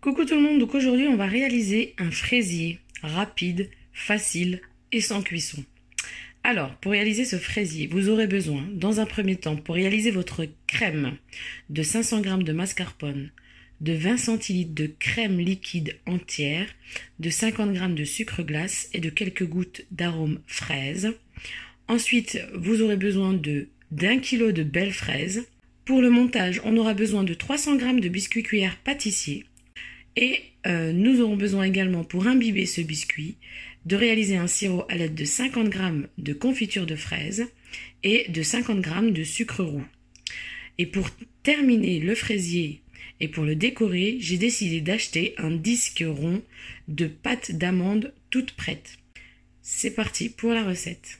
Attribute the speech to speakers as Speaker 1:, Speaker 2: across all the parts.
Speaker 1: Coucou tout le monde, donc aujourd'hui on va réaliser un fraisier rapide, facile et sans cuisson. Alors, pour réaliser ce fraisier, vous aurez besoin, dans un premier temps, pour réaliser votre crème, de 500 g de mascarpone, de 20 centilitres de crème liquide entière, de 50 g de sucre glace et de quelques gouttes d'arôme fraise. Ensuite, vous aurez besoin d'un kilo de belles fraises. Pour le montage, on aura besoin de 300 g de biscuits cuillère pâtissier. Et nous aurons besoin également, pour imbiber ce biscuit, de réaliser un sirop à l'aide de 50 g de confiture de fraises et de 50 g de sucre roux. Et pour terminer le fraisier et pour le décorer, j'ai décidé d'acheter un disque rond de pâte d'amande toute prête. C'est parti pour la recette.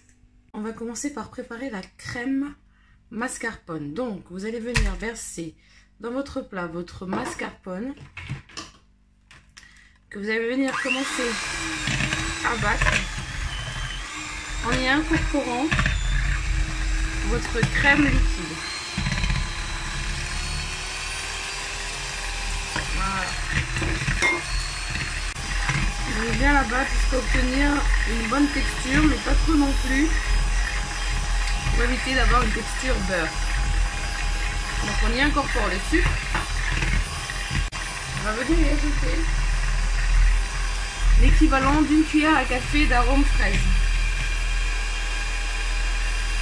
Speaker 1: On va commencer par préparer la crème mascarpone. Donc, vous allez venir verser dans votre plat votre mascarpone que vous allez venir commencer à battre en y incorporant votre crème liquide. Voilà. Vous allez bien la battre jusqu'à obtenir une bonne texture, mais pas trop non plus, pour éviter d'avoir une texture beurre. Donc on y incorpore le sucre. On va venir y ajouter l'équivalent d'une cuillère à café d'arôme fraise.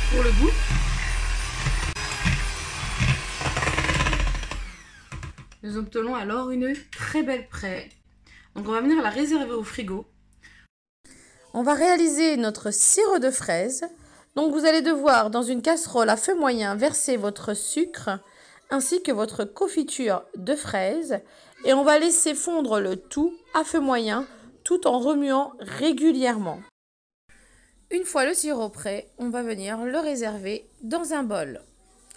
Speaker 1: Pour le goût, nous obtenons alors une très belle prêle. Donc on va venir la réserver au frigo. On va réaliser notre sirop de fraise. Donc vous allez devoir, dans une casserole à feu moyen, verser votre sucre ainsi que votre confiture de fraise. Et on va laisser fondre le tout à feu moyen, tout en remuant régulièrement. Une fois le sirop prêt, on va venir le réserver dans un bol.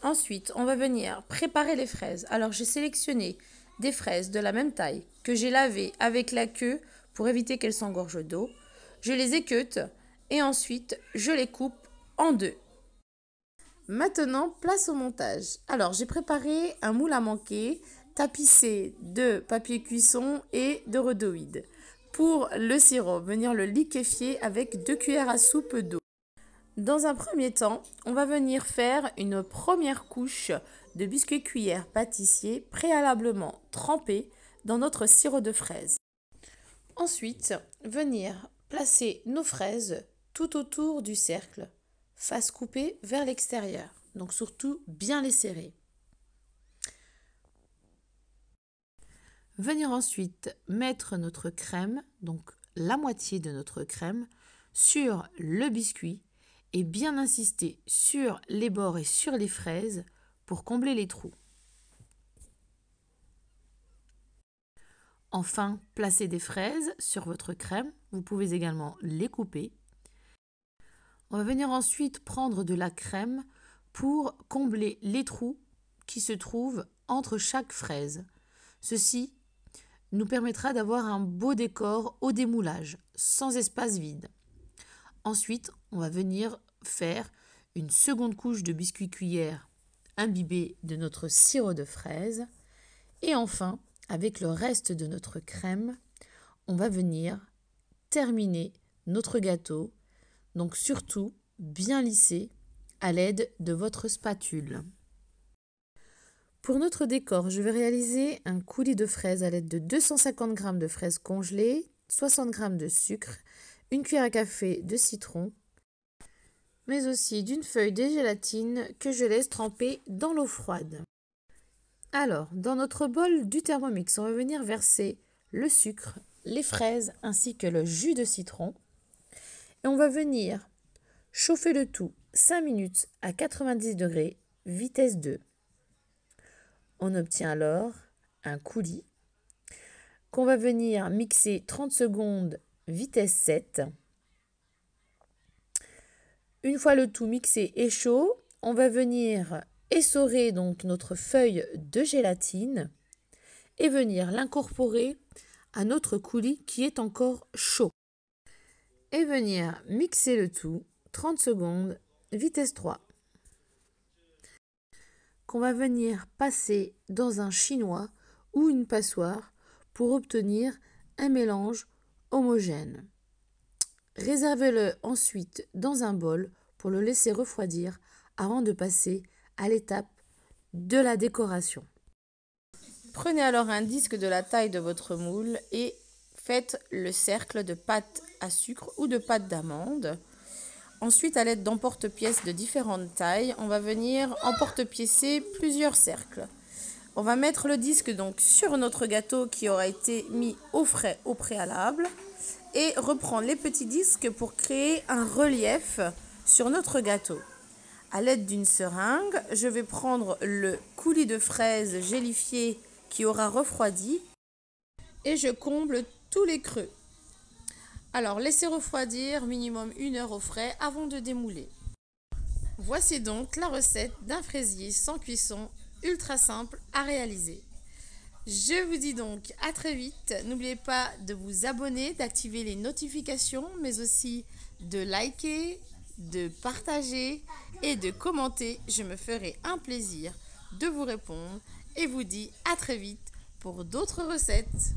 Speaker 1: Ensuite, on va venir préparer les fraises. Alors, j'ai sélectionné des fraises de la même taille que j'ai lavées avec la queue pour éviter qu'elles s'engorgent d'eau. Je les équeute et ensuite, je les coupe en deux. Maintenant, place au montage. Alors, j'ai préparé un moule à manquer tapissé de papier cuisson et de rhodoïde. Pour le sirop, venir le liquéfier avec 2 cuillères à soupe d'eau. Dans un premier temps, on va venir faire une première couche de biscuits cuillère pâtissier préalablement trempés dans notre sirop de fraises. Ensuite, venir placer nos fraises tout autour du cercle, face coupée vers l'extérieur. Donc surtout bien les serrer. Venir ensuite mettre notre crème, donc la moitié de notre crème, sur le biscuit et bien insister sur les bords et sur les fraises pour combler les trous. Enfin, placez des fraises sur votre crème, vous pouvez également les couper. On va venir ensuite prendre de la crème pour combler les trous qui se trouvent entre chaque fraise. Ceci nous permettra d'avoir un beau décor au démoulage, sans espace vide. Ensuite, on va venir faire une seconde couche de biscuits cuillère imbibés de notre sirop de fraise. Et enfin, avec le reste de notre crème, on va venir terminer notre gâteau. Donc surtout, bien lisser à l'aide de votre spatule. Pour notre décor, je vais réaliser un coulis de fraises à l'aide de 250 g de fraises congelées, 60 g de sucre, une cuillère à café de citron, mais aussi d'une feuille de gélatine que je laisse tremper dans l'eau froide. Alors, dans notre bol du Thermomix, on va venir verser le sucre, les fraises ainsi que le jus de citron. Et on va venir chauffer le tout 5 minutes à 90 degrés, vitesse 2. On obtient alors un coulis qu'on va venir mixer 30 secondes, vitesse 7. Une fois le tout mixé et chaud, on va venir essorer donc notre feuille de gélatine et venir l'incorporer à notre coulis qui est encore chaud. Et venir mixer le tout 30 secondes, vitesse 3. Qu'on va venir passer dans un chinois ou une passoire pour obtenir un mélange homogène. Réservez-le ensuite dans un bol pour le laisser refroidir avant de passer à l'étape de la décoration. Prenez alors un disque de la taille de votre moule et faites le cercle de pâte à sucre ou de pâte d'amande. Ensuite, à l'aide d'emporte-pièces de différentes tailles, on va venir emporte-piécer plusieurs cercles. On va mettre le disque donc sur notre gâteau qui aura été mis au frais au préalable et reprendre les petits disques pour créer un relief sur notre gâteau. À l'aide d'une seringue, je vais prendre le coulis de fraises gélifié qui aura refroidi et je comble tous les creux. Alors, laissez refroidir minimum 1 heure au frais avant de démouler. Voici donc la recette d'un fraisier sans cuisson, ultra simple à réaliser. Je vous dis donc à très vite. N'oubliez pas de vous abonner, d'activer les notifications, mais aussi de liker, de partager et de commenter. Je me ferai un plaisir de vous répondre et vous dis à très vite pour d'autres recettes.